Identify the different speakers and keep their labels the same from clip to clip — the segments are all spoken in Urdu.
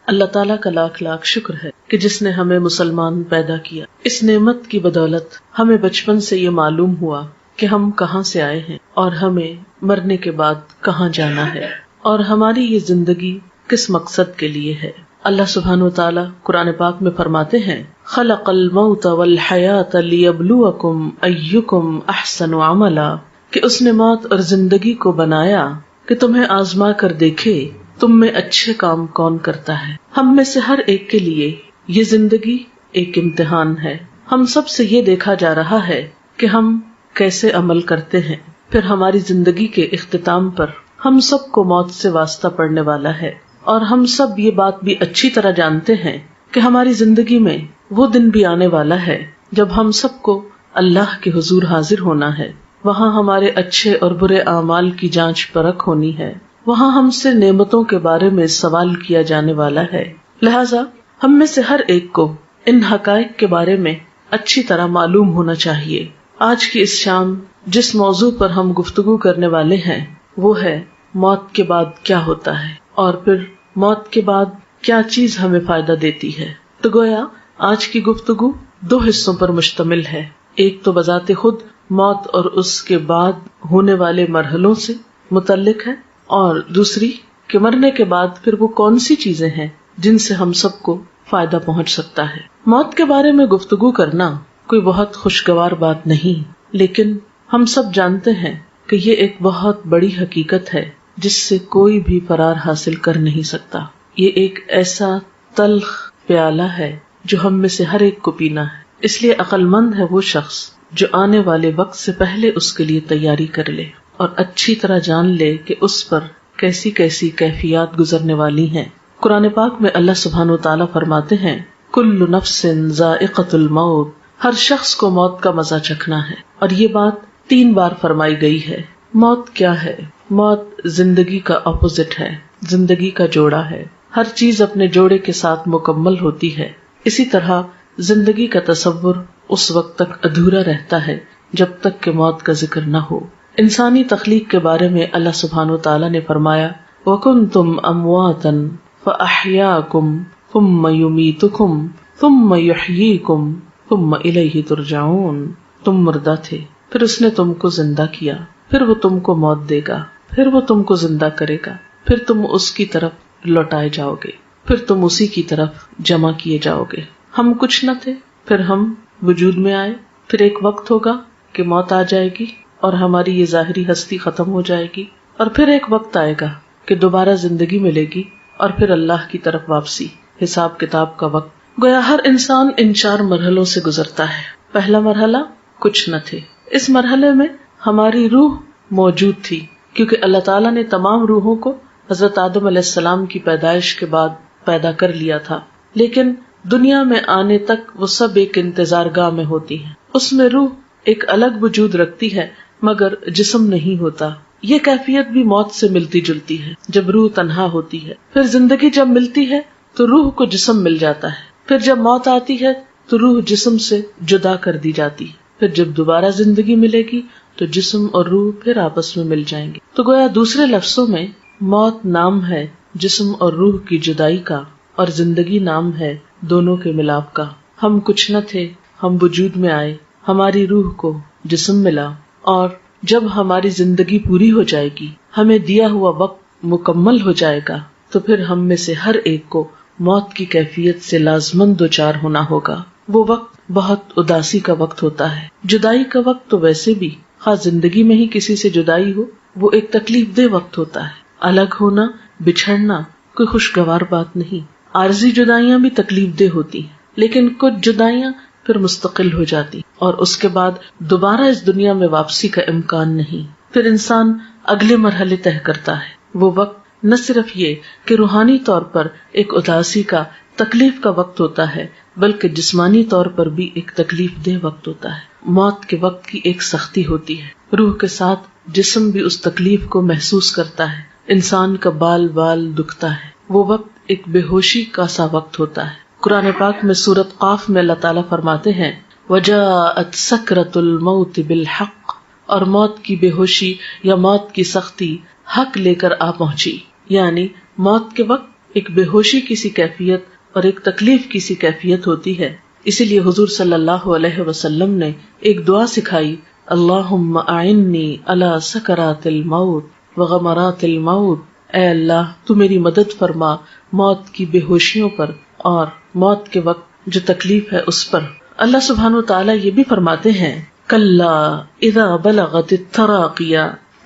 Speaker 1: اللہ تعالیٰ کا لاکھ لاکھ شکر ہے کہ جس نے ہمیں مسلمان پیدا کیا. اس نعمت کی بدولت ہمیں بچپن سے یہ معلوم ہوا کہ ہم کہاں سے آئے ہیں اور ہمیں مرنے کے بعد کہاں جانا ہے اور ہماری یہ زندگی کس مقصد کے لیے ہے. اللہ سبحانہ وتعالیٰ قرآن پاک میں فرماتے ہیں خلق الموت والحیات لیبلوکم ایکم احسن عملا، کہ اس نے موت اور زندگی کو بنایا کہ تمہیں آزما کر دیکھے تم میں اچھے کام کون کرتا ہے. ہم میں سے ہر ایک کے لیے یہ زندگی ایک امتحان ہے. ہم سب سے یہ دیکھا جا رہا ہے کہ ہم کیسے عمل کرتے ہیں. پھر ہماری زندگی کے اختتام پر ہم سب کو موت سے واسطہ پڑنے والا ہے، اور ہم سب یہ بات بھی اچھی طرح جانتے ہیں کہ ہماری زندگی میں وہ دن بھی آنے والا ہے جب ہم سب کو اللہ کے حضور حاضر ہونا ہے. وہاں ہمارے اچھے اور برے اعمال کی جانچ پرکھ ہونی ہے. وہاں ہم سے نعمتوں کے بارے میں سوال کیا جانے والا ہے. لہٰذا ہم میں سے ہر ایک کو ان حقائق کے بارے میں اچھی طرح معلوم ہونا چاہیے. آج کی اس شام جس موضوع پر ہم گفتگو کرنے والے ہیں وہ ہے موت کے بعد کیا ہوتا ہے، اور پھر موت کے بعد کیا چیز ہمیں فائدہ دیتی ہے. تو گویا آج کی گفتگو 2 حصوں پر مشتمل ہے. ایک تو بذات خود موت اور اس کے بعد ہونے والے مرحلوں سے متعلق ہے، اور دوسری کہ مرنے کے بعد پھر وہ کون سی چیزیں ہیں جن سے ہم سب کو فائدہ پہنچ سکتا ہے. موت کے بارے میں گفتگو کرنا کوئی بہت خوشگوار بات نہیں، لیکن ہم سب جانتے ہیں کہ یہ ایک بہت بڑی حقیقت ہے جس سے کوئی بھی فرار حاصل کر نہیں سکتا. یہ ایک ایسا تلخ پیالہ ہے جو ہم میں سے ہر ایک کو پینا ہے. اس لیے عقل مند ہے وہ شخص جو آنے والے وقت سے پہلے اس کے لیے تیاری کر لے اور اچھی طرح جان لے کہ اس پر کیسی کیسی کیفیات گزرنے والی ہیں. قرآن پاک میں اللہ سبحانہ وتعالیٰ فرماتے ہیں کل نفس ذائقۃ الموت، ہر شخص کو موت کا مزہ چکھنا ہے. اور یہ بات 3 بار فرمائی گئی ہے. موت کیا ہے؟ موت زندگی کا اپوزٹ ہے، زندگی کا جوڑا ہے. ہر چیز اپنے جوڑے کے ساتھ مکمل ہوتی ہے. اسی طرح زندگی کا تصور اس وقت تک ادھورا رہتا ہے جب تک کہ موت کا ذکر نہ ہو. انسانی تخلیق کے بارے میں اللہ سبحانہ وتعالیٰ نے فرمایا وَكُنْتُمْ أَمْوَاتًا فَأَحْيَاكُمْ ثُمَّ يُمِيتُكُمْ ثُمَّ يُحْيِيكُمْ ثُمَّ إِلَيْهِ تُرْجَعُونَ. تم مردہ تھے، پھر اس نے تم کو زندہ کیا، پھر وہ تم کو موت دے گا، پھر وہ تم کو زندہ کرے گا، پھر تم اس کی طرف لوٹائے جاؤ گے، پھر تم اسی کی طرف جمع کیے جاؤ گے. ہم کچھ نہ تھے، پھر ہم وجود میں آئے، پھر ایک وقت ہوگا کہ موت آ جائے گی اور ہماری یہ ظاہری ہستی ختم ہو جائے گی، اور پھر ایک وقت آئے گا کہ دوبارہ زندگی ملے گی اور پھر اللہ کی طرف واپسی، حساب کتاب کا وقت. گویا ہر انسان ان 4 مرحلوں سے گزرتا ہے. پہلا مرحلہ کچھ نہ تھے. اس مرحلے میں ہماری روح موجود تھی کیونکہ اللہ تعالیٰ نے تمام روحوں کو حضرت آدم علیہ السلام کی پیدائش کے بعد پیدا کر لیا تھا، لیکن دنیا میں آنے تک وہ سب ایک انتظار گاہ میں ہوتی ہیں. اس میں روح ایک الگ وجود رکھتی ہے مگر جسم نہیں ہوتا. یہ کیفیت بھی موت سے ملتی جلتی ہے جب روح تنہا ہوتی ہے. پھر زندگی جب ملتی ہے تو روح کو جسم مل جاتا ہے. پھر جب موت آتی ہے تو روح جسم سے جدا کر دی جاتی ہے. پھر جب دوبارہ زندگی ملے گی تو جسم اور روح پھر آپس میں مل جائیں گے. تو گویا دوسرے لفظوں میں موت نام ہے جسم اور روح کی جدائی کا، اور زندگی نام ہے دونوں کے ملاپ کا. ہم کچھ نہ تھے، ہم وجود میں آئے، ہماری روح کو جسم ملا، اور جب ہماری زندگی پوری ہو جائے گی، ہمیں دیا ہوا وقت مکمل ہو جائے گا، تو پھر ہم میں سے ہر ایک کو موت کی کیفیت سے لازماً دوچار ہونا ہوگا. وہ وقت بہت اداسی کا وقت ہوتا ہے. جدائی کا وقت تو ویسے بھی خاص زندگی میں ہی کسی سے جدائی ہو وہ ایک تکلیف دہ وقت ہوتا ہے. الگ ہونا، بچھڑنا کوئی خوشگوار بات نہیں. عارضی جدائیاں بھی تکلیف دہ ہوتی ہیں، لیکن کچھ جدائیاں پھر مستقل ہو جاتی اور اس کے بعد دوبارہ اس دنیا میں واپسی کا امکان نہیں. پھر انسان اگلے مرحلے طے کرتا ہے. وہ وقت نہ صرف یہ کہ روحانی طور پر ایک اداسی کا، تکلیف کا وقت ہوتا ہے، بلکہ جسمانی طور پر بھی ایک تکلیف دہ وقت ہوتا ہے. موت کے وقت کی ایک سختی ہوتی ہے. روح کے ساتھ جسم بھی اس تکلیف کو محسوس کرتا ہے. انسان کا بال بال دکھتا ہے. وہ وقت ایک بے ہوشی کا سا وقت ہوتا ہے. قرآن پاک میں سورۃ قاف میں اللہ تعالیٰ فرماتے ہیں وَجَاءَتْ سَكْرَةُ الْمَوْتِ بِالْحَقِّ، اور موت کی بے ہوشی یا موت کی سختی حق لے کر آ پہنچی. یعنی موت کے وقت ایک بے ہوشی کی سی کیفیت اور ایک تکلیف کی سی کیفیت ہوتی ہے. اسی لیے حضور صلی اللہ علیہ وسلم نے ایک دعا سکھائی، اللہم اعنی علی سکرات الموت وغمرات الموت. اے اللہ تو میری مدد فرما موت کی بے ہوشیوں پر اور موت کے وقت جو تکلیف ہے اس پر. اللہ سبحانہ وتعالی یہ بھی فرماتے ہیں، کلا اذا بلغت التراقی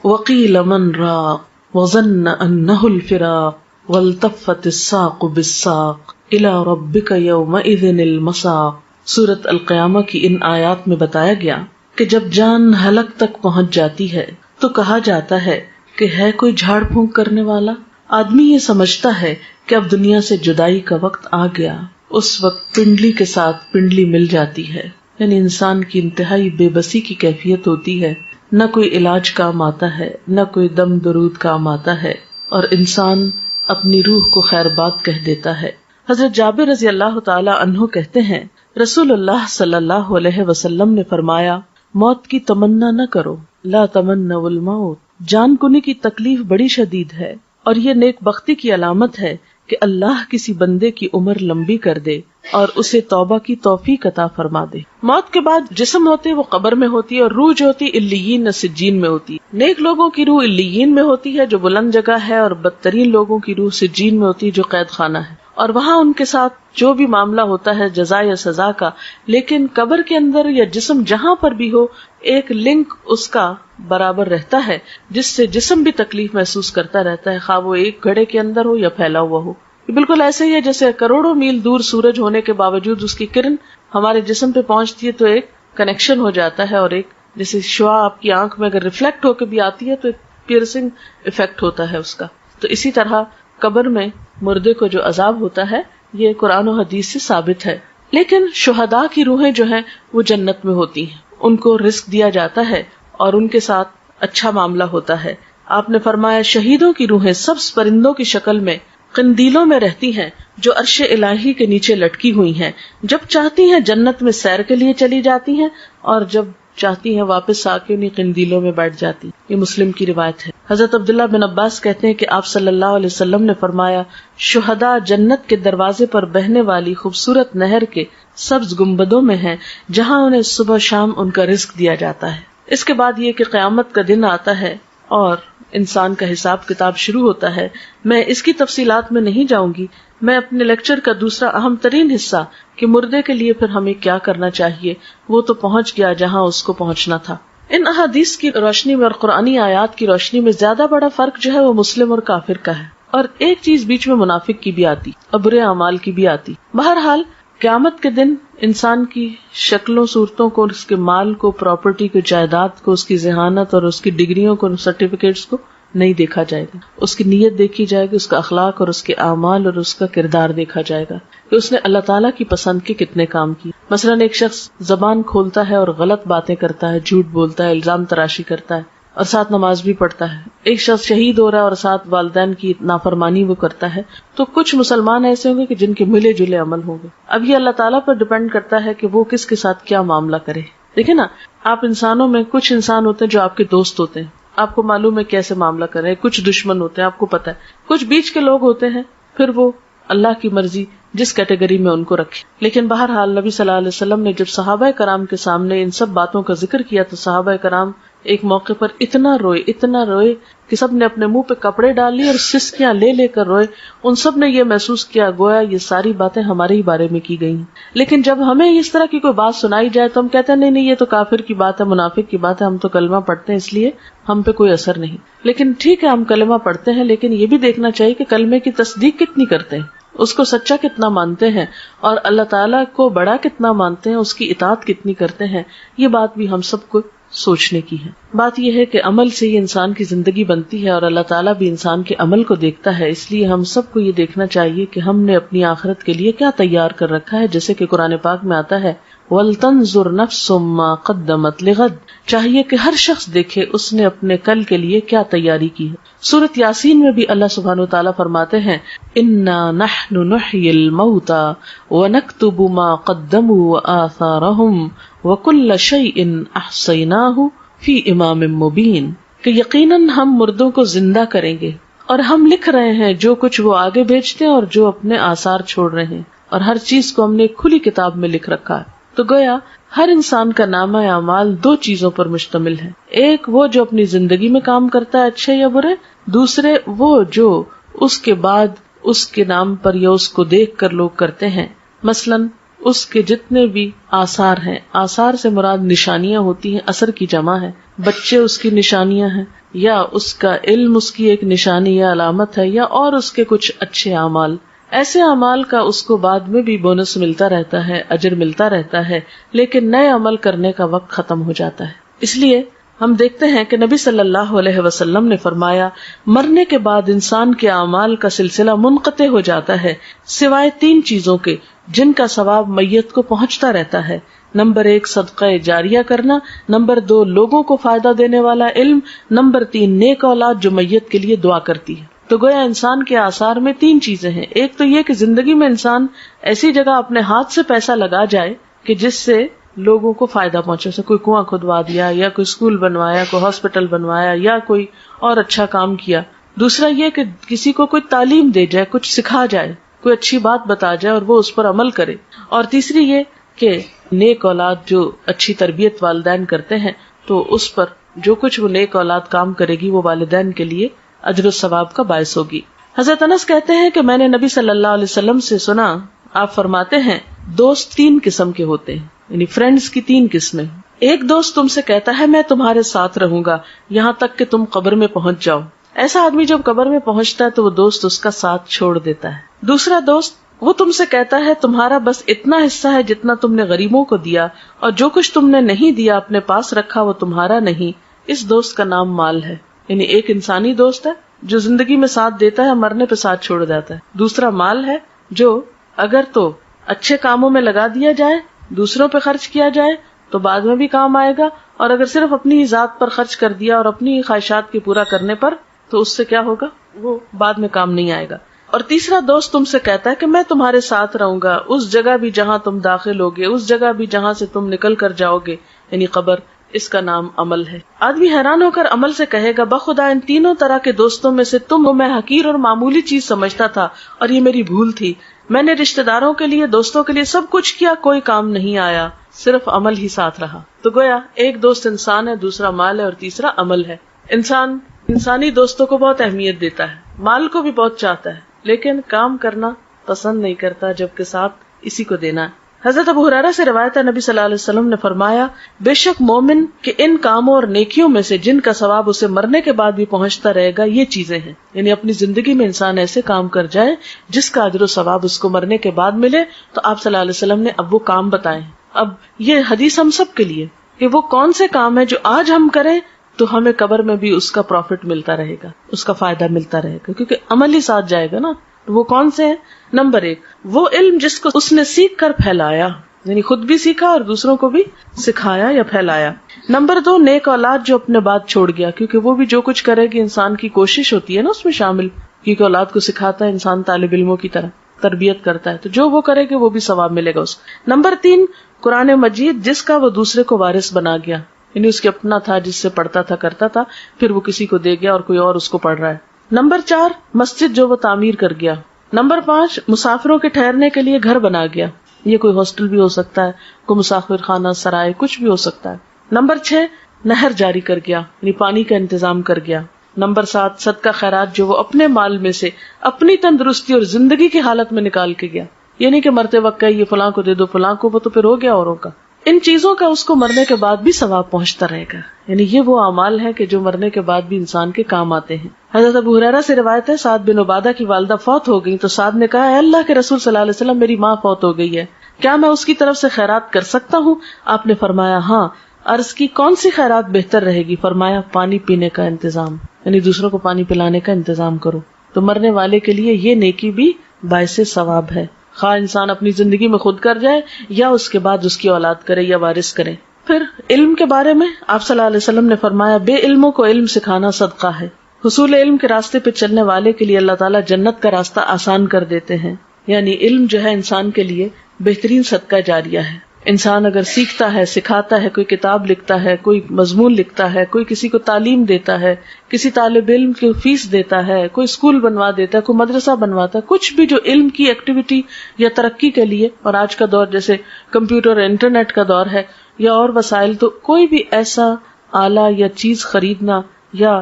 Speaker 1: وقیل من راق وظن انہ الفراق والتفت الساق بالساق الی ربک یومئذ المساق. سورۃ القیامہ کی ان آیات میں بتایا گیا کہ جب جان حلق تک پہنچ جاتی ہے تو کہا جاتا ہے کہ ہے کوئی جھاڑ پھونک کرنے والا. آدمی یہ سمجھتا ہے کہ اب دنیا سے جدائی کا وقت آ گیا. اس وقت پنڈلی کے ساتھ پنڈلی مل جاتی ہے، یعنی انسان کی انتہائی بے بسی کی کیفیت ہوتی ہے. نہ کوئی علاج کام آتا ہے، نہ کوئی دم درود کام آتا ہے، اور انسان اپنی روح کو خیر بات کہہ دیتا ہے. حضرت جابر رضی اللہ تعالی عنہ کہتے ہیں، رسول اللہ صلی اللہ علیہ وسلم نے فرمایا، موت کی تمنا نہ کرو، لا تمنوا الموت. جان کنی کی تکلیف بڑی شدید ہے، اور یہ نیک بختی کی علامت ہے کہ اللہ کسی بندے کی عمر لمبی کر دے اور اسے توبہ کی توفیق عطا فرما دے. موت کے بعد جسم ہوتے وہ قبر میں ہوتی ہے، اور روح جو ہوتی علیین سجین میں ہوتی ہے. نیک لوگوں کی روح علیین میں ہوتی ہے جو بلند جگہ ہے، اور بدترین لوگوں کی روح سجین میں ہوتی ہے جو قید خانہ ہے، اور وہاں ان کے ساتھ جو بھی معاملہ ہوتا ہے جزا یا سزا کا. لیکن قبر کے اندر یا جسم جہاں پر بھی ہو ایک لنک اس کا برابر رہتا ہے جس سے جسم بھی تکلیف محسوس کرتا رہتا ہے، خواہ وہ ایک گھڑے کے اندر ہو یا پھیلا ہوا ہو. یہ بالکل ایسے ہی ہے جیسے کروڑوں میل دور سورج ہونے کے باوجود اس کی کرن ہمارے جسم پہ پہنچتی ہے تو ایک کنیکشن ہو جاتا ہے، اور ایک جیسے شعاع آپ کی آنکھ میں اگر ریفلیکٹ ہو کے بھی آتی ہے تو ایک پیئرسنگ افیکٹ ہوتا ہے اس کا. تو اسی طرح قبر میں مردے کو جو عذاب ہوتا ہے یہ قرآن و حدیث سے ثابت ہے. لیکن شہداء کی روحیں جو ہیں وہ جنت میں ہوتی ہیں، ان کو رزق دیا جاتا ہے اور ان کے ساتھ اچھا معاملہ ہوتا ہے. آپ نے فرمایا، شہیدوں کی روحیں سبز پرندوں کی شکل میں قندیلوں میں رہتی ہیں جو عرش الہی کے نیچے لٹکی ہوئی ہیں. جب چاہتی ہیں جنت میں سیر کے لیے چلی جاتی ہیں، اور جب چاہتی ہیں واپس آ کے انہیں قندیلوں میں بیٹھ جاتی. یہ مسلم کی روایت ہے. حضرت عبداللہ بن عباس کہتے ہیں کہ آپ صلی اللہ علیہ وسلم نے فرمایا، شہداء جنت کے دروازے پر بہنے والی خوبصورت نہر کے سبز گنبدوں میں ہیں جہاں انہیں صبح شام ان کا رزق دیا جاتا ہے. اس کے بعد یہ کہ قیامت کا دن آتا ہے اور انسان کا حساب کتاب شروع ہوتا ہے. میں اس کی تفصیلات میں نہیں جاؤں گی. میں اپنے لیکچر کا دوسرا اہم ترین حصہ کہ مردے کے لیے پھر ہمیں کیا کرنا چاہیے وہ تو پہنچ گیا جہاں اس کو پہنچنا تھا. ان احادیث کی روشنی میں اور قرآنی آیات کی روشنی میں زیادہ بڑا فرق جو ہے وہ مسلم اور کافر کا ہے. اور ایک چیز بیچ میں منافق کی بھی آتی اور برے اعمال کی بھی آتی. بہرحال قیامت کے دن انسان کی شکلوں صورتوں کو، اس کے مال کو، پراپرٹی کو، جائیداد کو، اس کی ذہانت اور اس کی ڈگریوں کو، سرٹیفکیٹس کو نہیں دیکھا جائے گا. اس کی نیت دیکھی جائے گی، اس کا اخلاق اور اس کے اعمال اور اس کا کردار دیکھا جائے گا کہ اس نے اللہ تعالیٰ کی پسند کے کتنے کام کیے. مثلاً ایک شخص زبان کھولتا ہے اور غلط باتیں کرتا ہے، جھوٹ بولتا ہے، الزام تراشی کرتا ہے اور ساتھ نماز بھی پڑھتا ہے. ایک شخص شہید ہو رہا ہے اور ساتھ والدین کی نافرمانی وہ کرتا ہے. تو کچھ مسلمان ایسے ہوں گے کہ جن کے ملے جلے عمل ہوں گے. اب یہ اللہ تعالیٰ پر ڈپینڈ کرتا ہے کہ وہ کس کے ساتھ کیا معاملہ کرے. دیکھیں نا، آپ انسانوں میں کچھ انسان ہوتے ہیں جو آپ کے دوست ہوتے ہیں، آپ کو معلوم ہے کیسے معاملہ کریں. کچھ دشمن ہوتے ہیں، آپ کو پتا ہے. کچھ بیچ کے لوگ ہوتے ہیں، پھر وہ اللہ کی مرضی جس کیٹیگری میں ان کو رکھے. لیکن بہرحال نبی صلی اللہ علیہ وسلم نے جب صحابہ کرام کے سامنے ان سب باتوں کا ذکر کیا تو صحابہ کرام ایک موقع پر اتنا روئے کہ سب نے اپنے منہ پہ کپڑے ڈال لیے اور سسکیاں لے لے کر روئے. ان سب نے یہ محسوس کیا گویا یہ ساری باتیں ہمارے ہی بارے میں کی گئی. لیکن جب ہمیں اس طرح کی کوئی بات سنائی جائے تو ہم کہتے ہیں نہیں یہ تو کافر کی بات ہے، منافق کی بات ہے، ہم تو کلمہ پڑھتے ہیں اس لیے ہم پہ کوئی اثر نہیں. لیکن ٹھیک ہے ہم کلمہ پڑھتے ہیں، لیکن یہ بھی دیکھنا چاہیے کہ کلمے کی تصدیق کتنی کرتے ہیں، اس کو سچا کتنا مانتے ہیں، اور اللہ تعالیٰ کو بڑا کتنا مانتے ہیں، اس کی اطاعت کتنی کرتے ہیں. یہ بات بھی ہم سب کو سوچنے کی ہے. بات یہ ہے کہ عمل سے ہی انسان کی زندگی بنتی ہے اور اللہ تعالیٰ بھی انسان کے عمل کو دیکھتا ہے. اس لیے ہم سب کو یہ دیکھنا چاہیے کہ ہم نے اپنی آخرت کے لیے کیا تیار کر رکھا ہے. جیسے کہ قرآن پاک میں آتا ہے وَلْتَنْظُرْ نَفْسٌ مَا قَدَّمَتْ لِغَدٍ، چاہیے کہ ہر شخص دیکھے اس نے اپنے کل کے لیے کیا تیاری کی ہے. سورۃ یاسین میں بھی اللہ سبحانہ وتعالیٰ فرماتے ہیں اِنَّا نَحْنُ نُحْيِي الْمَوْتَى وَنَكْتُبُ مَا قَدَّمُوا وَآثَارَهُمْ وَكُلَّ شَيْءٍ أَحْصَيْنَاهُ فِي إِمَامٍ مُبِينٍ، کہ یقیناً ہم مردوں کو زندہ کریں گے اور ہم لکھ رہے ہیں جو کچھ وہ آگے بھیجتے ہیں اور جو اپنے آثار چھوڑ رہے ہیں، اور ہر چیز کو ہم نے ایک کھلی کتاب میں لکھ رکھا ہے. تو گویا ہر انسان کا نامہ اعمال دو چیزوں پر مشتمل ہے، ایک وہ جو اپنی زندگی میں کام کرتا ہے اچھے یا برے، دوسرے وہ جو اس کے بعد اس کے نام پر یا اس کو دیکھ کر لوگ کرتے ہیں. مثلاً اس کے جتنے بھی آثار ہیں، آثار سے مراد نشانیاں ہوتی ہیں، اثر کی جمع ہے. بچے اس کی نشانیاں ہیں، یا اس کا علم اس کی ایک نشانی یا علامت ہے، یا اور اس کے کچھ اچھے اعمال. ایسے اعمال کا اس کو بعد میں بھی بونس ملتا رہتا ہے، اجر ملتا رہتا ہے، لیکن نئے عمل کرنے کا وقت ختم ہو جاتا ہے. اس لیے ہم دیکھتے ہیں کہ نبی صلی اللہ علیہ وسلم نے فرمایا مرنے کے بعد انسان کے اعمال کا سلسلہ منقطع ہو جاتا ہے سوائے تین چیزوں کے جن کا ثواب میت کو پہنچتا رہتا ہے. نمبر 1 صدقہ جاریہ کرنا، نمبر 2 لوگوں کو فائدہ دینے والا علم، نمبر 3 نیک اولاد جو میت کے لیے دعا کرتی ہے. تو گویا انسان کے آثار میں تین چیزیں ہیں. ایک تو یہ کہ زندگی میں انسان ایسی جگہ اپنے ہاتھ سے پیسہ لگا جائے کہ جس سے لوگوں کو فائدہ پہنچے، سے کوئی کنواں کھدوا دیا، یا کوئی اسکول بنوایا، کوئی ہاسپٹل بنوایا، یا کوئی اور اچھا کام کیا. دوسرا یہ کہ کسی کو کوئی تعلیم دے جائے، کچھ سکھا جائے، کوئی اچھی بات بتا جائے اور وہ اس پر عمل کرے. اور تیسری یہ کہ نیک اولاد جو اچھی تربیت والدین کرتے ہیں تو اس پر جو کچھ وہ نیک اولاد کام کرے گی وہ والدین کے لیے اجر و ثواب کا باعث ہوگی. حضرت انس کہتے ہیں کہ میں نے نبی صلی اللہ علیہ وسلم سے سنا، آپ فرماتے ہیں دوست تین قسم کے ہوتے ہیں، یعنی فرینڈز کی تین قسمیں. ایک دوست تم سے کہتا ہے میں تمہارے ساتھ رہوں گا یہاں تک کہ تم قبر میں پہنچ جاؤ. ایسا آدمی جب قبر میں پہنچتا ہے تو وہ دوست اس کا ساتھ چھوڑ دیتا ہے. دوسرا دوست وہ تم سے کہتا ہے تمہارا بس اتنا حصہ ہے جتنا تم نے غریبوں کو دیا، اور جو کچھ تم نے نہیں دیا اپنے پاس رکھا وہ تمہارا نہیں. اس دوست کا نام مال ہے. یعنی ایک انسانی دوست ہے جو زندگی میں ساتھ دیتا ہے، مرنے پہ ساتھ چھوڑ جاتا ہے. دوسرا مال ہے جو اگر تو اچھے کاموں میں لگا دیا جائے، دوسروں پہ خرچ کیا جائے تو بعد میں بھی کام آئے گا، اور اگر صرف اپنی ذات پر خرچ کر دیا اور اپنی خواہشات کے پورا کرنے پر تو اس سے کیا ہوگا، وہ بعد میں کام نہیں آئے گا. اور تیسرا دوست تم سے کہتا ہے کہ میں تمہارے ساتھ رہوں گا اس جگہ بھی جہاں تم داخل ہوگے، اس جگہ بھی جہاں سے تم نکل کر جاؤ گے، یعنی قبر. اس کا نام عمل ہے. آدمی حیران ہو کر عمل سے کہے گا بخدا ان تینوں طرح کے دوستوں میں سے تم میں حقیر اور معمولی چیز سمجھتا تھا، اور یہ میری بھول تھی. میں نے رشتہ داروں کے لیے، دوستوں کے لیے سب کچھ کیا، کوئی کام نہیں آیا، صرف عمل ہی ساتھ رہا. تو گویا ایک دوست انسان ہے، دوسرا مال ہے، اور تیسرا عمل ہے. انسان انسانی دوستوں کو بہت اہمیت دیتا ہے، مال کو بھی بہت چاہتا ہے، لیکن کام کرنا پسند نہیں کرتا جبکہ ساتھ اسی کو دینا ہے. حضرت ابو ہریرہ سے روایت ہے نبی صلی اللہ علیہ وسلم نے فرمایا بے شک مومن کے ان کاموں اور نیکیوں میں سے جن کا ثواب اسے مرنے کے بعد بھی پہنچتا رہے گا یہ چیزیں ہیں. یعنی اپنی زندگی میں انسان ایسے کام کر جائے جس کا اجر و ثواب اس کو مرنے کے بعد ملے. تو آپ صلی اللہ علیہ وسلم نے اب وہ کام بتائے. اب یہ حدیث ہم سب کے لیے کہ وہ کون سے کام ہیں جو آج ہم کریں تو ہمیں قبر میں بھی اس کا پروفٹ ملتا رہے گا، اس کا فائدہ ملتا رہے گا، کیونکہ عمل ہی ساتھ جائے گا نا. وہ کون سے ہیں؟ نمبر 1 وہ علم جس کو اس نے سیکھ کر پھیلایا، یعنی خود بھی سیکھا اور دوسروں کو بھی سکھایا یا پھیلایا. نمبر 2 نیک اولاد جو اپنے بعد چھوڑ گیا، کیونکہ وہ بھی جو کچھ کرے گی انسان کی کوشش ہوتی ہے نا اس میں شامل، کیونکہ اولاد کو سکھاتا ہے انسان، طالب علموں کی طرح تربیت کرتا ہے، تو جو وہ کرے گی وہ بھی ثواب ملے گا اس کو. نمبر 3 قرآن مجید جس کا وہ دوسرے کو وارث بنا گیا، یعنی اس کے اپنا تھا جس سے پڑھتا تھا کرتا تھا، پھر وہ کسی کو دے گیا اور کوئی اور اس کو پڑھ رہا ہے. نمبر 4 مسجد جو وہ تعمیر کر گیا. نمبر 5 مسافروں کے ٹھہرنے کے لیے گھر بنا گیا، یہ کوئی ہاسٹل بھی ہو سکتا ہے، کوئی مسافر خانہ، سرائے، کچھ بھی ہو سکتا ہے. نمبر 6 نہر جاری کر گیا، یعنی پانی کا انتظام کر گیا. نمبر 7 صدقہ خیرات جو وہ اپنے مال میں سے اپنی تندرستی اور زندگی کی حالت میں نکال کے گیا، یعنی کہ مرتے وقت یہ فلاں کو دے دو فلاں کو، وہ تو پھر ہو گیا اوروں کا. ان چیزوں کا اس کو مرنے کے بعد بھی ثواب پہنچتا رہے گا. یعنی یہ وہ اعمال ہے کہ جو مرنے کے بعد بھی انسان کے کام آتے ہیں. حضرت ابو ہریرہ سے روایت ہے سعد بن عبادہ کی والدہ فوت ہو گئی تو سعد نے کہا اے اللہ کے رسول صلی اللہ علیہ وسلم میری ماں فوت ہو گئی ہے، کیا میں اس کی طرف سے خیرات کر سکتا ہوں؟ آپ نے فرمایا ہاں. عرض کی کون سی خیرات بہتر رہے گی؟ فرمایا پانی پینے کا انتظام، یعنی دوسروں کو پانی پلانے کا انتظام کرو. تو مرنے والے کے لیے یہ نیکی بھی باعث ثواب ہے، خواہ انسان اپنی زندگی میں خود کر جائے یا اس کے بعد اس کی اولاد کرے یا وارث کرے. پھر علم کے بارے میں آپ صلی اللہ علیہ وسلم نے فرمایا بے علموں کو علم سکھانا صدقہ ہے. حصول علم کے راستے پہ چلنے والے کے لیے اللہ تعالیٰ جنت کا راستہ آسان کر دیتے ہیں. یعنی علم جو ہے انسان کے لیے بہترین صدقہ جاریہ ہے. انسان اگر سیکھتا ہے، سکھاتا ہے، کوئی کتاب لکھتا ہے، کوئی مضمون لکھتا ہے، کوئی کسی کو تعلیم دیتا ہے، کسی طالب علم کی فیس دیتا ہے، کوئی اسکول بنوا دیتا ہے، کوئی مدرسہ بنواتا ہے، کچھ بھی جو علم کی ایکٹیویٹی یا ترقی کے لیے، اور آج کا دور جیسے کمپیوٹر اور انٹرنیٹ کا دور ہے یا اور وسائل، تو کوئی بھی ایسا آلہ یا چیز خریدنا یا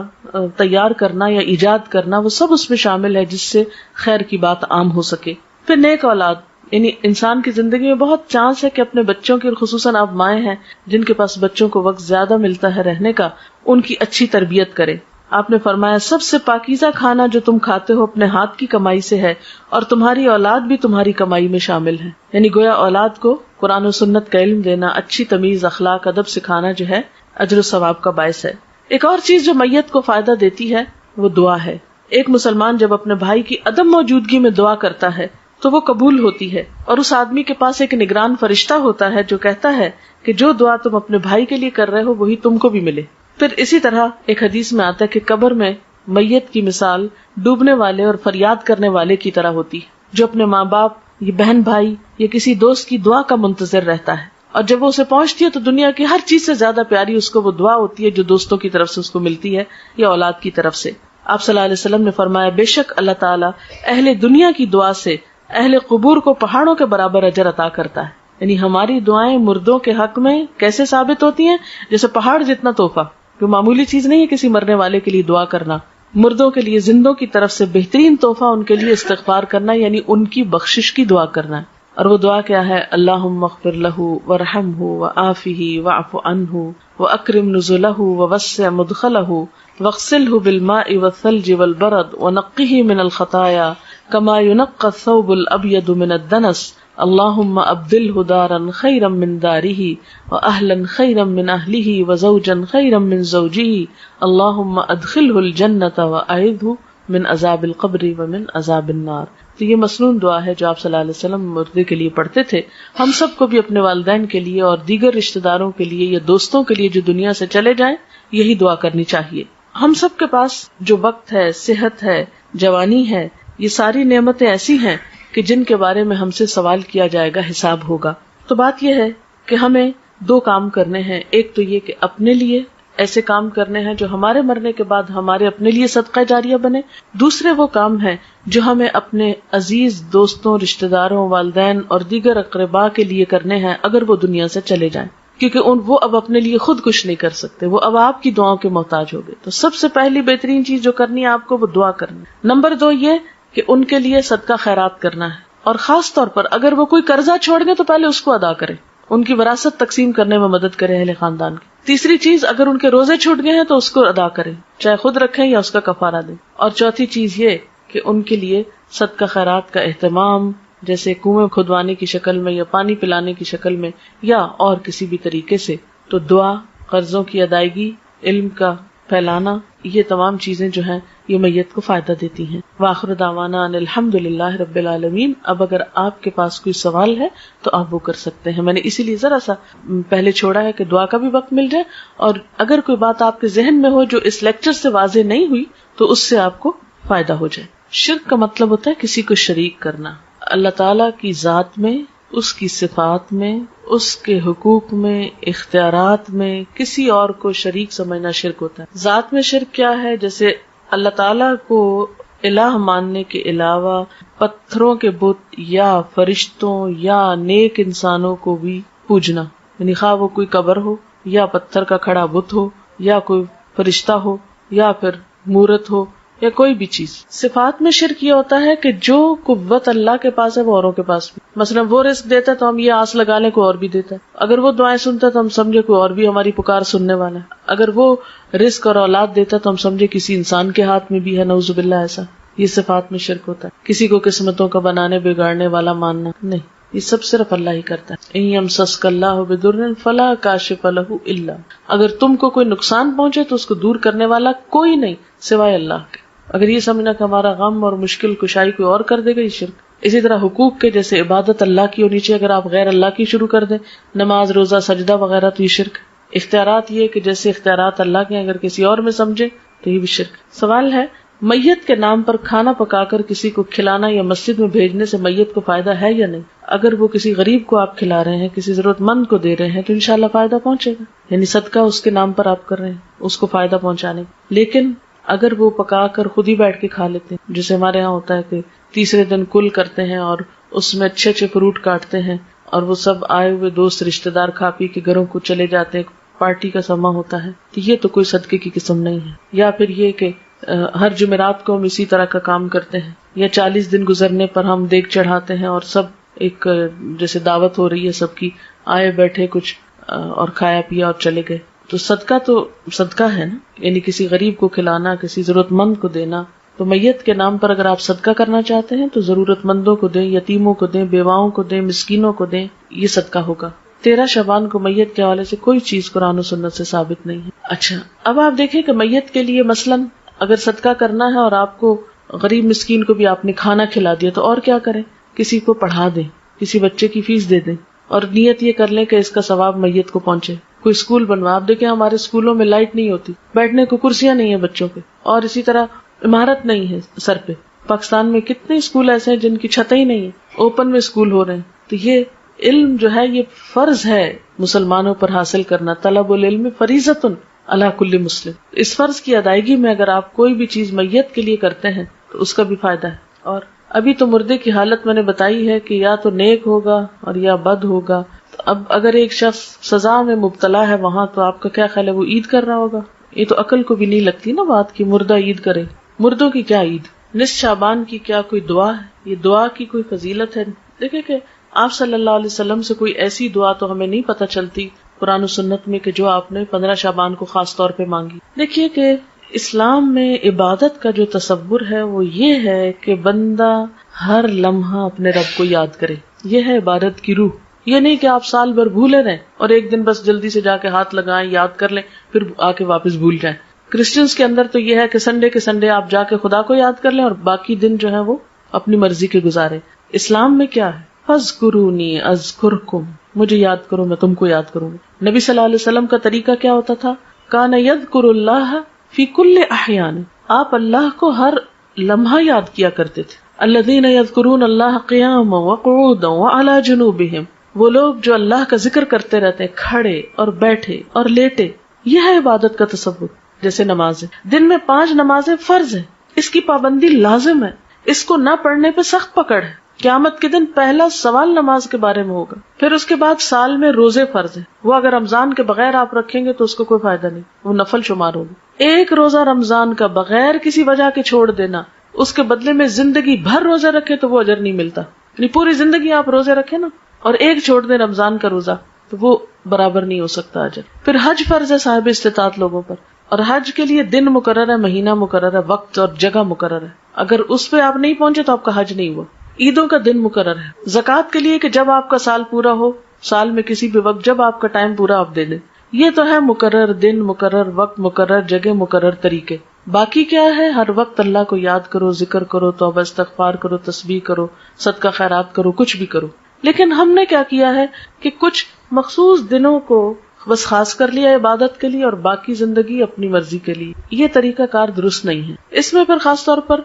Speaker 1: تیار کرنا یا ایجاد کرنا، وہ سب اس میں شامل ہے جس سے خیر کی بات عام ہو سکے. پھر نیک اولاد، یعنی انسان کی زندگی میں بہت چانس ہے کہ اپنے بچوں کی، اور خصوصاً آپ مائیں ہیں جن کے پاس بچوں کو وقت زیادہ ملتا ہے رہنے کا، ان کی اچھی تربیت کرے. آپ نے فرمایا سب سے پاکیزہ کھانا جو تم کھاتے ہو اپنے ہاتھ کی کمائی سے ہے، اور تمہاری اولاد بھی تمہاری کمائی میں شامل ہے. یعنی گویا اولاد کو قرآن و سنت کا علم دینا، اچھی تمیز، اخلاق، ادب سکھانا جو ہے اجر و ثواب کا باعث ہے. ایک اور چیز جو میت کو فائدہ دیتی ہے وہ دعا ہے. ایک مسلمان جب اپنے بھائی کی عدم موجودگی میں دعا کرتا ہے تو وہ قبول ہوتی ہے، اور اس آدمی کے پاس ایک نگران فرشتہ ہوتا ہے جو کہتا ہے کہ جو دعا تم اپنے بھائی کے لیے کر رہے ہو وہی تم کو بھی ملے. پھر اسی طرح ایک حدیث میں آتا ہے کہ قبر میں میت کی مثال ڈوبنے والے اور فریاد کرنے والے کی طرح ہوتی ہے، جو اپنے ماں باپ یا بہن بھائی یا کسی دوست کی دعا کا منتظر رہتا ہے، اور جب وہ اسے پہنچتی ہے تو دنیا کی ہر چیز سے زیادہ پیاری اس کو وہ دعا ہوتی ہے جو دوستوں کی طرف سے اس کو ملتی ہے یا اولاد کی طرف سے. آپ صلی اللہ علیہ وسلم نے فرمایا بے شک اللہ تعالیٰ اہل دنیا کی دعا سے اہل قبور کو پہاڑوں کے برابر اجر عطا کرتا ہے. یعنی ہماری دعائیں مردوں کے حق میں کیسے ثابت ہوتی ہیں؟ جیسے پہاڑ جتنا تحفہ، جو معمولی چیز نہیں ہے کسی مرنے والے کے لیے دعا کرنا. مردوں کے لیے زندوں کی طرف سے بہترین تحفہ ان کے لیے استغفار کرنا، یعنی ان کی بخشش کی دعا کرنا ہے. اور وہ دعا کیا ہے؟ اللہم اغفر لہ وارحمہ وعافہ واعف عنہ واکرم نزلہ ووسع مدخلہ واغسلہ بالماء والثلج والبرد ونقہ من الخطایا کما ينقى الثوب الابيض من الدنس اللهم ابدله دارا خيرا من داره واهلا خيرا من اهله وزوجا خيرا من زوجه اللهم ادخله الجنة واعذه من عذاب القبر ومن عذاب النار. تو یہ مسنون دعا ہے جو آپ صلی اللہ علیہ وسلم مردے کے لیے پڑھتے تھے. ہم سب کو بھی اپنے والدین کے لیے اور دیگر رشتہ داروں کے لیے یا دوستوں کے لیے جو دنیا سے چلے جائیں یہی دعا کرنی چاہیے. ہم سب کے پاس جو وقت ہے، صحت ہے، جوانی ہے، یہ ساری نعمتیں ایسی ہیں کہ جن کے بارے میں ہم سے سوال کیا جائے گا، حساب ہوگا. تو بات یہ ہے کہ ہمیں دو کام کرنے ہیں. ایک تو یہ کہ اپنے لیے ایسے کام کرنے ہیں جو ہمارے مرنے کے بعد ہمارے اپنے لیے صدقہ جاریہ بنے. دوسرے وہ کام ہیں جو ہمیں اپنے عزیز دوستوں، رشتہ داروں، والدین اور دیگر اقرباء کے لیے کرنے ہیں اگر وہ دنیا سے چلے جائیں، کیونکہ وہ اب اپنے لیے خود کچھ نہیں کر سکتے، وہ اب آپ کی دعاؤں کے محتاج ہو گئے. تو سب سے پہلی بہترین چیز جو کرنی ہے آپ کو وہ دعا کرنی. نمبر 2 یہ کہ ان کے لیے صدقہ خیرات کرنا ہے، اور خاص طور پر اگر وہ کوئی قرضہ چھوڑ گئے تو پہلے اس کو ادا کریں، ان کی وراثت تقسیم کرنے میں مدد کریں اہل خاندان کی. تیسری چیز، اگر ان کے روزے چھوٹ گئے ہیں تو اس کو ادا کریں، چاہے خود رکھیں یا اس کا کفارہ دیں. اور چوتھی چیز یہ کہ ان کے لیے صدقہ خیرات کا اہتمام، جیسے کنویں کھدوانے کی شکل میں یا پانی پلانے کی شکل میں یا اور کسی بھی طریقے سے. تو دعا، قرضوں کی ادائیگی، علم کا پھیلانا، یہ تمام چیزیں جو ہیں یہ میت کو فائدہ دیتی ہیں. وآخر دعوانا ان الحمد للہ رب العالمین. اب اگر آپ کے پاس کوئی سوال ہے تو آپ وہ کر سکتے ہیں. میں نے اسی لیے ذرا سا پہلے چھوڑا ہے کہ دعا کا بھی وقت مل جائے، اور اگر کوئی بات آپ کے ذہن میں ہو جو اس لیکچر سے واضح نہیں ہوئی تو اس سے آپ کو فائدہ ہو جائے. شرک کا مطلب ہوتا ہے کسی کو شریک کرنا. اللہ تعالیٰ کی ذات میں، اس کی صفات میں، اس کے حقوق میں، اختیارات میں کسی اور کو شریک سمجھنا شرک ہوتا ہے. ذات میں شرک کیا ہے؟ جیسے اللہ تعالیٰ کو الہ ماننے کے علاوہ پتھروں کے بت یا فرشتوں یا نیک انسانوں کو بھی پوجنا، یعنی خواہ وہ کوئی قبر ہو یا پتھر کا کھڑا بت ہو یا کوئی فرشتہ ہو یا پھر مورت ہو یا کوئی بھی چیز. صفات میں شرک یہ ہوتا ہے کہ جو قوت اللہ کے پاس ہے وہ اوروں کے پاس بھی. مثلا وہ رزق دیتا ہے تو ہم یہ آس لگا لیں کوئی اور بھی دیتا ہے. اگر وہ دعائیں سنتا ہے تو ہم سمجھے کوئی اور بھی ہماری پکار سننے والا ہے. اگر وہ رزق اور اولاد دیتا ہے تو ہم سمجھے کسی انسان کے ہاتھ میں بھی ہے، نعوذ باللہ. ایسا یہ صفات میں شرک ہوتا ہے. کسی کو قسمتوں کا بنانے بگاڑنے والا ماننا نہیں، یہ سب صرف اللہ ہی کرتا ہے. ان یمسسک اللہ بضر فلا کاشف لہ الا، اگر تم کو کوئی نقصان پہنچے تو اس کو دور کرنے والا کوئی نہیں سوائے اللہ کے. اگر یہ سمجھنا کہ ہمارا غم اور مشکل کشائی کوئی اور کر دے گا، یہ شرک. اسی طرح حقوق کے، جیسے عبادت اللہ کی ہونی چاہیے، اگر آپ غیر اللہ کی شروع کر دیں، نماز، روزہ، سجدہ وغیرہ، تو یہ شرک. اختیارات، یہ کہ جیسے اختیارات اللہ کے اگر کسی اور میں سمجھے تو یہ بھی شرک. سوال ہے میت کے نام پر کھانا پکا کر کسی کو کھلانا یا مسجد میں بھیجنے سے میت کو فائدہ ہے یا نہیں؟ اگر وہ کسی غریب کو آپ کھلا رہے ہیں، کسی ضرورت مند کو دے رہے ہیں، تو انشاءاللہ فائدہ پہنچے گا، یعنی صدقہ اس کے نام پر آپ کر رہے ہیں، اس کو فائدہ پہنچانے کا۔ لیکن اگر وہ پکا کر خود ہی بیٹھ کے کھا لیتے ہیں، جیسے ہمارے ہاں ہوتا ہے کہ تیسرے دن کل کرتے ہیں اور اس میں اچھے اچھے فروٹ کاٹتے ہیں اور وہ سب آئے ہوئے دوست رشتہ دار کھا پی کے گھروں کو چلے جاتے ہیں، پارٹی کا سما ہوتا ہے، تو یہ تو کوئی صدقے کی قسم نہیں ہے۔ یا پھر یہ کہ ہر جمعرات کو ہم اسی طرح کا کام کرتے ہیں، یا 40 دن گزرنے پر ہم دیگ چڑھاتے ہیں اور سب ایک جیسے دعوت ہو رہی ہے سب کی، آئے بیٹھے کچھ اور کھایا پیا اور چلے گئے، تو صدقہ ہے نا، یعنی کسی غریب کو کھلانا، کسی ضرورت مند کو دینا۔ تو میت کے نام پر اگر آپ صدقہ کرنا چاہتے ہیں تو ضرورت مندوں کو دیں، یتیموں کو دیں، بیواؤں کو دیں، مسکینوں کو دیں، یہ صدقہ ہوگا۔ 13 شعبان کو میت کے حوالے سے کوئی چیز قرآن و سنت سے ثابت نہیں ہے۔ اچھا، اب آپ دیکھیں کہ میت کے لیے مثلاً اگر صدقہ کرنا ہے اور آپ کو غریب مسکین کو بھی آپ نے کھانا کھلا دیا، تو اور کیا کریں؟ کسی کو پڑھا دیں، کسی بچے کی فیس دے دیں، اور نیت یہ کر لیں کہ اس کا ثواب میت کو پہنچے۔ کوئی اسکول بنوا، آپ دیکھیں ہمارے اسکولوں میں لائٹ نہیں ہوتی، بیٹھنے کو کرسیاں نہیں ہیں بچوں پہ، اور اسی طرح عمارت نہیں ہے سر پہ۔ پاکستان میں کتنے اسکول ایسے ہیں جن کی چھتیں ہی نہیں ہیں، اوپن میں اسکول ہو رہے ہیں۔ تو یہ علم جو ہے یہ فرض ہے مسلمانوں پر حاصل کرنا، طلب العلم فریضۃ علی کل مسلم۔ اس فرض کی ادائیگی میں اگر آپ کوئی بھی چیز میت کے لیے کرتے ہیں تو اس کا بھی فائدہ ہے۔ اور ابھی تو مردے کی حالت میں نے بتائی ہے کہ یا تو نیک ہوگا اور یا بد ہوگا۔ تو اب اگر ایک شخص سزا میں مبتلا ہے وہاں، تو آپ کا کیا خیال ہے وہ عید کر رہا ہوگا؟ یہ تو عقل کو بھی نہیں لگتی نا بات کہ مردہ عید کرے۔ مردوں کی کیا عید؟ نصف شعبان کی کیا کوئی دعا ہے؟ یہ دعا کی کوئی فضیلت ہے؟ دیکھیں کہ آپ صلی اللہ علیہ وسلم سے کوئی ایسی دعا تو ہمیں نہیں پتہ چلتی قرآن و سنت میں کہ جو آپ نے 15 شعبان کو خاص طور پہ مانگی۔ دیکھیے کہ اسلام میں عبادت کا جو تصور ہے وہ یہ ہے کہ بندہ ہر لمحہ اپنے رب کو یاد کرے، یہ ہے عبادت کی روح۔ یہ نہیں کہ آپ سال بھر بھولے رہیں اور ایک دن بس جلدی سے جا کے ہاتھ لگائیں، یاد کر لیں، پھر آ کے واپس بھول جائیں۔ کرسچنس کے اندر تو یہ ہے کہ سنڈے کے سنڈے آپ جا کے خدا کو یاد کر لیں اور باقی دن جو ہے وہ اپنی مرضی کے گزارے۔ اسلام میں کیا ہے؟ فاذکرونی اذکرکم، مجھے یاد کرو میں تم کو یاد کروں گا۔ نبی صلی اللہ علیہ وسلم کا طریقہ کیا ہوتا تھا؟ کان یذکر اللہ فی کل احیان، آپ اللہ کو ہر لمحہ یاد کیا کرتے تھے۔ الذین یذکرون اللہ قیاما وقعودا وعلی جنوبہم، وہ لوگ جو اللہ کا ذکر کرتے رہتے ہیں کھڑے اور بیٹھے اور لیٹے۔ یہ ہے عبادت کا تصور۔ جیسے نمازیں، دن میں 5 نمازیں فرض ہیں، اس کی پابندی لازم ہے، اس کو نہ پڑھنے پہ سخت پکڑ ہے۔ قیامت کے دن پہلا سوال نماز کے بارے میں ہوگا۔ پھر اس کے بعد سال میں روزے فرض ہیں، وہ اگر رمضان کے بغیر آپ رکھیں گے تو اس کو کوئی فائدہ نہیں، وہ نفل شمار ہوگا۔ ایک روزہ رمضان کا بغیر کسی وجہ کے چھوڑ دینا، اس کے بدلے میں زندگی بھر روزے رکھے تو وہ اجر نہیں ملتا۔ یعنی پوری زندگی آپ روزے رکھے نا اور ایک چھوڑ دیں رمضان کا روزہ تو وہ برابر نہیں ہو سکتا اجر۔ پھر حج فرض ہے صاحب استطاعت لوگوں پر، اور حج کے لیے دن مقرر ہے، مہینہ مقرر ہے، وقت اور جگہ مقرر ہے۔ اگر اس پہ آپ نہیں پہنچے تو آپ کا حج نہیں ہوا۔ عیدوں کا دن مقرر ہے، زکوٰۃ کے لیے کہ جب آپ کا سال پورا ہو، سال میں کسی بھی وقت جب آپ کا ٹائم پورا آپ دے دیں۔ یہ تو ہے مقرر دن، مقرر وقت، مقرر جگہ، مقرر طریقے۔ باقی کیا ہے؟ ہر وقت اللہ کو یاد کرو، ذکر کرو، توبہ استغفار کرو، تسبیح کرو، صدقہ خیرات کرو، کچھ بھی کرو۔ لیکن ہم نے کیا کیا ہے کہ کچھ مخصوص دنوں کو بس خاص کر لیا عبادت کے لیے اور باقی زندگی اپنی مرضی کے لیے۔ یہ طریقہ کار درست نہیں ہے۔ اس میں پھر خاص طور پر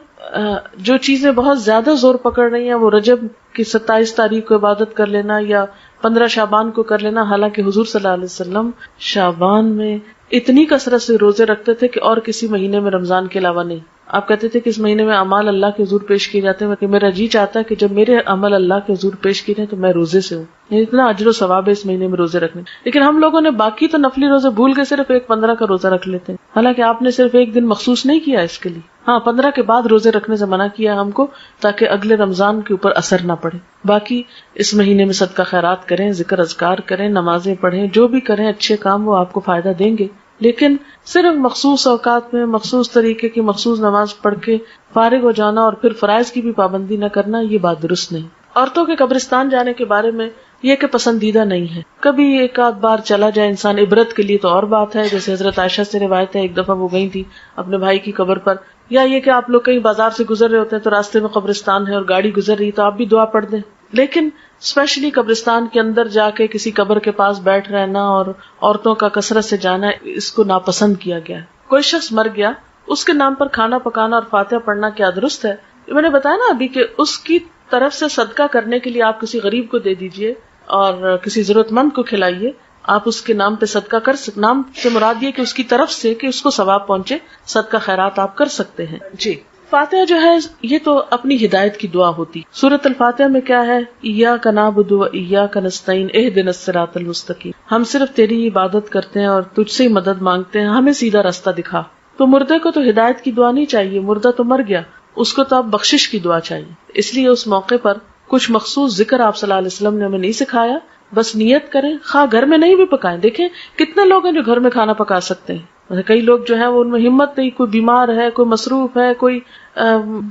Speaker 1: جو چیزیں بہت زیادہ زور پکڑ رہی ہیں وہ رجب کی 27 تاریخ کو عبادت کر لینا یا 15 شعبان کو کر لینا، حالانکہ حضور صلی اللہ علیہ وسلم شعبان میں اتنی کثرت سے روزے رکھتے تھے کہ اور کسی مہینے میں رمضان کے علاوہ نہیں۔ آپ کہتے تھے کہ اس مہینے میں اعمال اللہ کے حضور پیش کیے جاتے ہیں کہ میرا جی چاہتا ہے کہ جب میرے عمل اللہ کے حضور پیش کیے جائیں تو میں روزے سے ہوں، یعنی اتنا اجر و ثواب ہے اس مہینے میں روزے رکھنے۔ لیکن ہم لوگوں نے باقی تو نفلی روزے بھول کے صرف ایک 15 کا روزہ رکھ لیتے ہیں، حالانکہ آپ نے صرف ایک دن مخصوص نہیں کیا اس کے لیے۔ ہاں 15 کے بعد روزے رکھنے سے منع کیا ہم کو تاکہ اگلے رمضان کے اوپر اثر نہ پڑے۔ باقی اس مہینے میں صدقہ خیرات کریں، ذکر اذکار کریں، نمازیں پڑھیں، جو بھی کریں اچھے کام وہ آپ کو فائدہ دیں گے۔ لیکن صرف مخصوص اوقات میں مخصوص طریقے کی مخصوص نماز پڑھ کے فارغ ہو جانا اور پھر فرائض کی بھی پابندی نہ کرنا، یہ بات درست نہیں۔ عورتوں کے قبرستان جانے کے بارے میں یہ کہ پسندیدہ نہیں ہے، کبھی ایک آدھ بار چلا جائے انسان عبرت کے لیے تو اور بات ہے، جیسے حضرت عائشہ سے روایت ہے ایک دفعہ وہ گئی تھی اپنے بھائی کی قبر پر، یا یہ کہ آپ لوگ کہیں بازار سے گزر رہے ہوتے ہیں تو راستے میں قبرستان ہے اور گاڑی گزر رہی تو آپ بھی دعا پڑھ دیں۔ لیکن اسپیشلی قبرستان کے اندر جا کے کسی قبر کے پاس بیٹھ رہنا اور عورتوں کا کثرت سے جانا، اس کو ناپسند کیا گیا ہے۔ کوئی شخص مر گیا، اس کے نام پر کھانا پکانا اور فاتحہ پڑھنا کیا درست ہے؟ میں نے بتایا نا ابھی کہ اس کی طرف سے صدقہ کرنے کے لیے آپ کسی غریب کو دے دیجئے اور کسی ضرورت مند کو کھلائیے. آپ اس کے نام پہ صدقہ کر سکتے. نام سے مراد یہ کہ اس کی طرف سے کہ اس کو ثواب پہنچے، صدقہ خیرات آپ کر سکتے ہیں. جی فاتحہ جو ہے یہ تو اپنی ہدایت کی دعا ہوتی. سورۃ الفاتحہ میں کیا ہے؟ ایاک نعبد و ایاک نستعین اہدنا الصراط المستقیم. ہم صرف تیری عبادت کرتے ہیں اور تجھ سے ہی مدد مانگتے ہیں، ہمیں سیدھا راستہ دکھا. تو مردے کو تو ہدایت کی دعا نہیں چاہیے، مردہ تو مر گیا، اس کو تو اب بخشش کی دعا چاہیے. اس لیے اس موقع پر کچھ مخصوص ذکر آپ صلی اللہ علیہ وسلم نے ہمیں نہیں سکھایا. بس نیت کریں، خواہ گھر میں نہیں بھی پکائیں. دیکھیں کتنے لوگ ہیں جو گھر میں کھانا پکا سکتے ہیں. کئی لوگ جو ہیں وہ ان میں ہمت نہیں، کوئی بیمار ہے، کوئی مصروف ہے، کوئی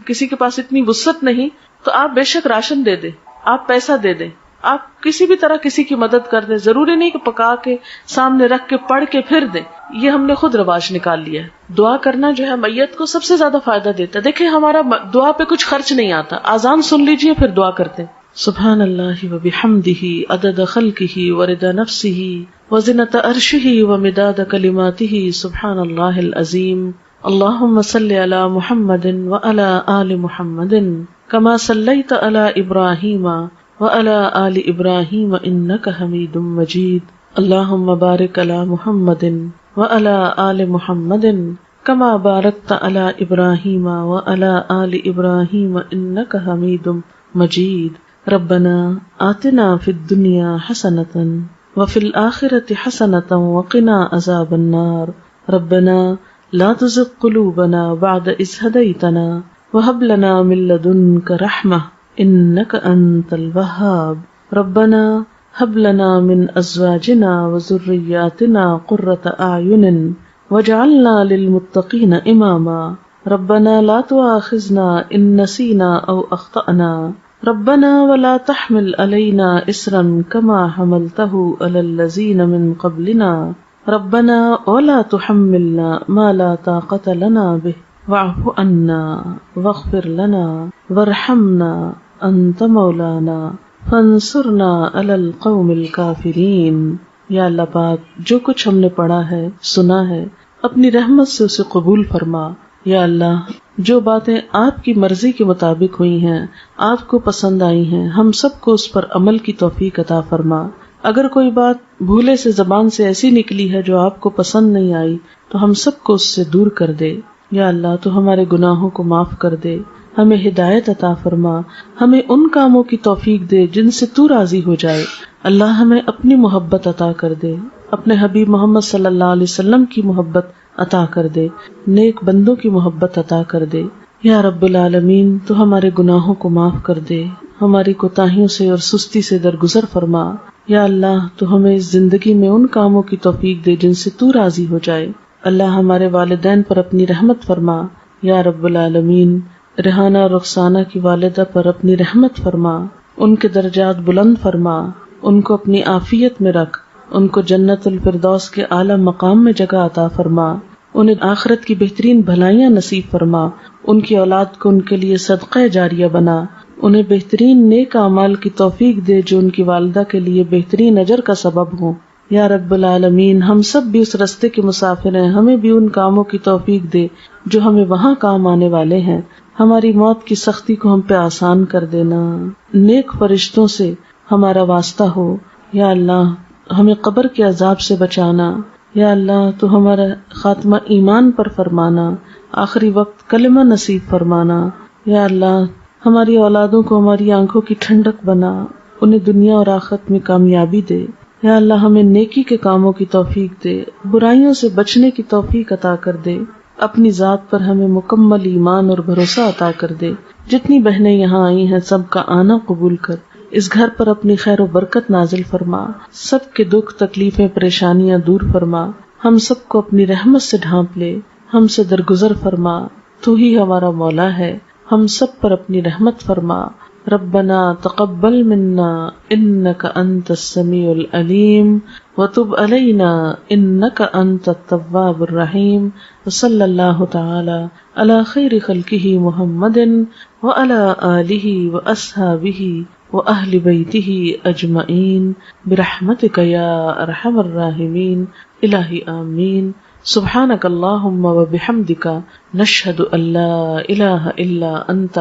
Speaker 1: کسی کے پاس اتنی وسعت نہیں. تو آپ بے شک راشن دے دیں، آپ پیسہ دے دیں، آپ کسی بھی طرح کسی کی مدد کر دیں. ضروری نہیں کہ پکا کے سامنے رکھ کے پڑھ کے پھر دیں. یہ ہم نے خود رواج نکال لیا ہے. دعا کرنا جو ہے میت کو سب سے زیادہ فائدہ دیتا ہے. دیکھیں ہمارا دعا پہ کچھ خرچ نہیں آتا. اذان سن لیجئے پھر دعا کرتے ہیں. سبحان اللہ وبحمدہ عدد خلقہ ورضا نفسہ وزنۃ عرشہ ومداد کلماتہ. سبحان اللہ العظیم. اللہم صل علی محمد وعلی آل محمد کما صلیت علی ابراہیم وعلی آل ابراہیم انک حمید مجید. اللہم بارک علی محمد وعلی آل محمد کما بارکت علی ابراہیم وعلی آل ابراہیم انک حمید مجید. ربنا آتنا فی الدنیا حسنۃ وفی الآخرۃ حسنۃ وقنا عذاب النار. ربنا لا تزغ قلوبنا بعد اذ ہدیتنا وہب لنا من لدنک رحمہ انک انت الوہاب. ربنا ہب لنا من ازواجنا وذریاتنا قرۃ اعین واجعلنا للمتقین اماما. ربنا لا تؤاخذنا ان نسینا او اخطأنا. ربنا ولا تحمل علينا إصرا كما حملته على الذين من قبلنا. ربنا ولا تحملنا ما لا طاقة لنا به واعف عنا واغفر لنا وارحمنا أنت مولانا فانصرنا على القوم الكافرين. یا اللہ پاک جو کچھ ہم نے پڑھا ہے سنا ہے اپنی رحمت سے اسے قبول فرما. یا اللہ جو باتیں آپ کی مرضی کے مطابق ہوئی ہیں، آپ کو پسند آئی ہیں، ہم سب کو اس پر عمل کی توفیق عطا فرما. اگر کوئی بات بھولے سے زبان سے ایسی نکلی ہے جو آپ کو پسند نہیں آئی تو ہم سب کو اس سے دور کر دے. یا اللہ تو ہمارے گناہوں کو معاف کر دے، ہمیں ہدایت عطا فرما، ہمیں ان کاموں کی توفیق دے جن سے تو راضی ہو جائے. اللہ ہمیں اپنی محبت عطا کر دے، اپنے حبیب محمد صلی اللہ علیہ وسلم کی محبت عطا کر دے، نیک بندوں کی محبت عطا کر دے. یا رب العالمین تو ہمارے گناہوں کو معاف کر دے، ہماری کوتاہیوں سے اور سستی سے درگزر فرما. یا اللہ تو ہمیں اس زندگی میں ان کاموں کی توفیق دے جن سے تو راضی ہو جائے. اللہ ہمارے والدین پر اپنی رحمت فرما. یا رب العالمین ریحانہ اور رخسانہ کی والدہ پر اپنی رحمت فرما، ان کے درجات بلند فرما، ان کو اپنی عافیت میں رکھ، ان کو جنت الفردوس کے اعلیٰ مقام میں جگہ عطا فرما، انہیں آخرت کی بہترین بھلائیاں نصیب فرما، ان کی اولاد کو ان کے لیے صدقہ جاریہ بنا، انہیں بہترین نیک اعمال کی توفیق دے جو ان کی والدہ کے لیے بہترین اجر کا سبب ہوں. یا رب العالمین ہم سب بھی اس رستے کے مسافر ہیں، ہمیں بھی ان کاموں کی توفیق دے جو ہمیں وہاں کام آنے والے ہیں. ہماری موت کی سختی کو ہم پہ آسان کر دینا، نیک فرشتوں سے ہمارا واسطہ ہو. یا اللہ ہمیں قبر کے عذاب سے بچانا. یا اللہ تو ہمارا خاتمہ ایمان پر فرمانا، آخری وقت کلمہ نصیب فرمانا. یا اللہ ہماری اولادوں کو ہماری آنکھوں کی ٹھنڈک بنا، انہیں دنیا اور آخرت میں کامیابی دے. یا اللہ ہمیں نیکی کے کاموں کی توفیق دے، برائیوں سے بچنے کی توفیق عطا کر دے. اپنی ذات پر ہمیں مکمل ایمان اور بھروسہ عطا کر دے. جتنی بہنیں یہاں آئی ہیں سب کا آنا قبول کر، اس گھر پر اپنی خیر و برکت نازل فرما، سب کے دکھ تکلیفیں پریشانیاں دور فرما، ہم سب کو اپنی رحمت سے ڈھانپ لے، ہم سے درگزر فرما. تو ہی ہمارا مولا ہے، ہم سب پر اپنی رحمت فرما. ربنا تقبل منا انک انت السمیع العلیم وتب علینا انک انت التواب الرحیم. وصلی اللہ تعالی علی خیر خلقہ محمد وعلی آلہ واصحابہ وأهل بيته أجمعين برحمتك يا أرحم الراحمين. إلهي آمين. سبحانک اللہم و بحمدک نشہد ان لا الہ الا انت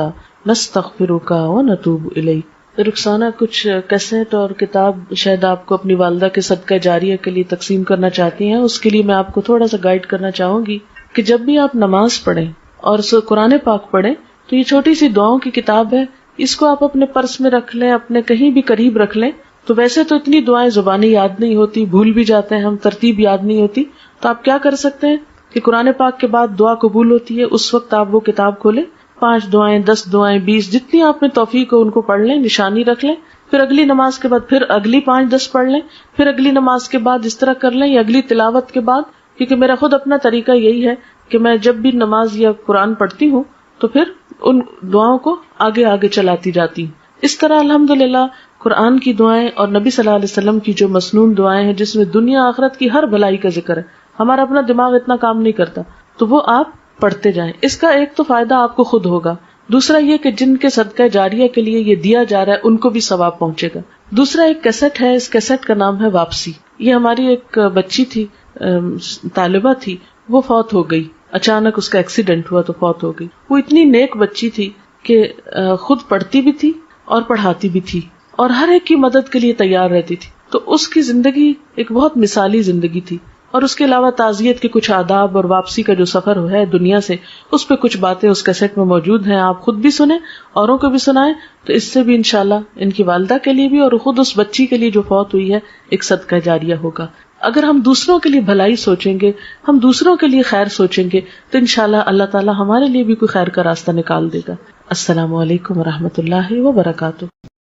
Speaker 1: نستغفرک و نتوب الیک۔ رخسانہ، کچھ کیسٹ اور کتاب شاید آپ کو اپنی والدہ کے صدقہ جاریہ کے لیے تقسیم کرنا چاہتی ہیں، اس کے لیے میں آپ کو تھوڑا سا گائیڈ کرنا چاہوں گی کہ جب بھی آپ نماز پڑھیں اور قرآن پاک پڑھیں تو یہ چھوٹی سی دعاؤں کی کتاب ہے، اس کو آپ اپنے پرس میں رکھ لیں، اپنے کہیں بھی قریب رکھ لیں۔ تو ویسے تو اتنی دعائیں زبانی یاد نہیں ہوتی، بھول بھی جاتے ہیں ہم، ترتیب یاد نہیں ہوتی، تو آپ کیا کر سکتے ہیں کہ قرآن پاک کے بعد دعا قبول ہوتی ہے، اس وقت آپ وہ کتاب کھولیں، 5 دعائیں، 10 دعائیں، 20 جتنی آپ میں توفیق ہو ان کو پڑھ لیں، نشانی رکھ لیں، پھر اگلی نماز کے بعد پھر اگلی 5-10 پڑھ لیں، پھر اگلی نماز کے بعد اس طرح کر لیں، یا اگلی تلاوت کے بعد، کیونکہ میرا خود اپنا طریقہ یہی ہے کہ میں جب بھی نماز یا قرآن پڑھتی ہوں تو پھر ان دعاؤں کو آگے آگے چلاتی جاتی ہوں۔ اس طرح الحمدللہ قرآن کی دعائیں اور نبی صلی اللہ علیہ وسلم کی جو مسنون دعائیں ہیں جس میں دنیا آخرت کی ہر بھلائی کا ذکر ہے، ہمارا اپنا دماغ اتنا کام نہیں کرتا، تو وہ آپ پڑھتے جائیں۔ اس کا ایک تو فائدہ آپ کو خود ہوگا، دوسرا یہ کہ جن کے صدقہ جاریہ کے لیے یہ دیا جا رہا ہے ان کو بھی ثواب پہنچے گا۔ دوسرا ایک کیسٹ ہے، اس کیسٹ کا نام ہے واپسی۔ یہ ہماری ایک بچی تھی، طالبہ تھی، وہ فوت ہو گئی، اچانک اس کا ایکسیڈنٹ ہوا تو فوت ہو گئی۔ وہ اتنی نیک بچی تھی کہ خود پڑھتی بھی تھی اور پڑھاتی بھی تھی اور ہر ایک کی مدد کے لیے تیار رہتی تھی، تو اس کی زندگی ایک بہت مثالی زندگی تھی۔ اور اس کے علاوہ تعزیت کے کچھ آداب اور واپسی کا جو سفر ہے دنیا سے، اس پہ کچھ باتیں اس کیسٹ میں موجود ہیں، آپ خود بھی سنیں، اوروں کو بھی سنائیں، تو اس سے بھی انشاءاللہ ان کی والدہ کے لیے بھی اور خود اس بچی کے لیے جو فوت ہوئی ہے ایک صدقہ جاریہ ہوگا۔ اگر ہم دوسروں کے لیے بھلائی سوچیں گے، ہم دوسروں کے لیے خیر سوچیں گے، تو انشاءاللہ اللہ تعالی ہمارے لیے بھی کوئی خیر کا راستہ نکال دے گا۔ السلام علیکم ورحمۃ اللہ وبرکاتہ۔